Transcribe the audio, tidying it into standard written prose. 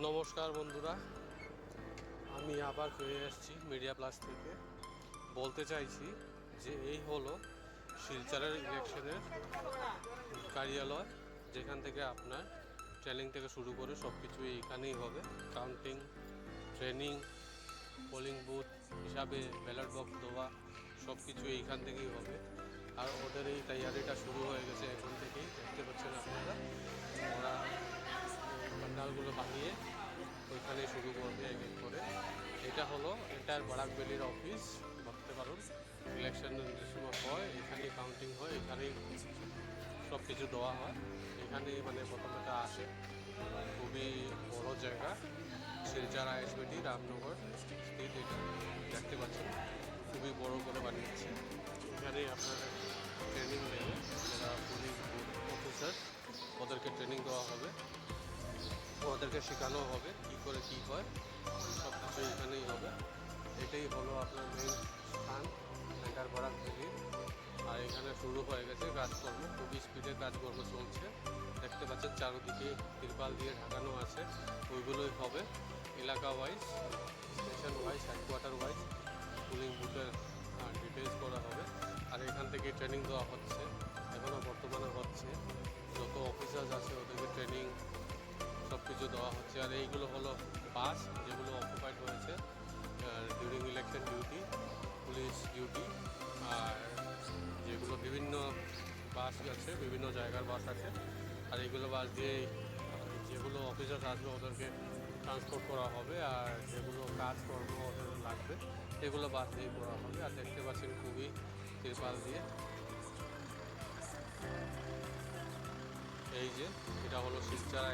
নমস্কার বন্ধুরা, আমি আবার ফিরে এসেছি মিডিয়া প্লাস থেকে। বলতে চাইছি যে এই হলো শিলচরের ইলেকশনের কার্যালয়, যেখান থেকে আপনার ট্রেনিং থেকে শুরু করে সব কিছু এইখানেই হবে। কাউন্টিং, ট্রেনিং, পোলিং বুথ হিসাবে ব্যালট বক্স দেওয়া সব কিছু এইখান থেকেই হবে। আর ওদের এই তৈয়ারিটা শুরু হয়ে গেছে এখন থেকেই, দেখতে পাচ্ছেন আপনারা। ওরা প্যান্ডালগুলো বানিয়ে ওইখানে শুরু করবে এক এক করে। এটা হলো এন্টায়ার বারাকভ্যালির অফিস, ভাবতে পারুন। ইলেকশনের যে সময় হয় এখানেই কাউন্টিং হয়, এখানেই সব কিছু দেওয়া হয়। এখানেই মানে প্রথমেটা আসে। খুবই বড় জায়গা, শিলচর আইএসবিটি রামনগর স্থিত। এটা দেখতে পাচ্ছেন খুবই বড় করে বানিয়েছে। এখানেই আপনারা ট্রেনিং দেবে, যারা পুলিশ অফিসার ওদেরকে ট্রেনিং দেওয়া হবে, ওদেরকে শেখানো হবে কী করে কী হয়, সব কিছু এখানেই হবে। এটাই হলো আপনার মেন স্থান এন্টার বারাকভ্যালি। আর এখানে শুরু হয়ে গেছে কাজকর্ম, খুবই স্পিডে কাজকর্ম চলছে। দেখতে পাচ্ছেন চারদিকে তিরপাল দিয়ে ঢাকানো আছে। ওইগুলোই হবে এলাকা wise, station wise, headquarter wise polling বুথের ডিটেলস করা হবে। আর এখান থেকে ট্রেনিং দেওয়া হচ্ছে, এখনও বর্তমানে হচ্ছে। যত অফিসার্স আছে ওদেরকে ট্রেনিং সব কিছু দেওয়া হচ্ছে। আর এইগুলো হলো বাস যেগুলো অকুপাইড হয়েছে during election duty, police duty. আর যেগুলো বিভিন্ন বাস আছে, বিভিন্ন জায়গার বাস আছে। আর এইগুলো বাস দিয়ে যেগুলো অফিসার্স আসবে ওদেরকে ট্রান্সপোর্ট করা হবে। আর যেগুলো কাজকর্ম ওদের লাগবে এগুলো বাস দিয়ে করা হবে। আর দেখতে পাচ্ছেন খুবই তিরপাল দিয়ে। এই যে এটা হলো শিলচর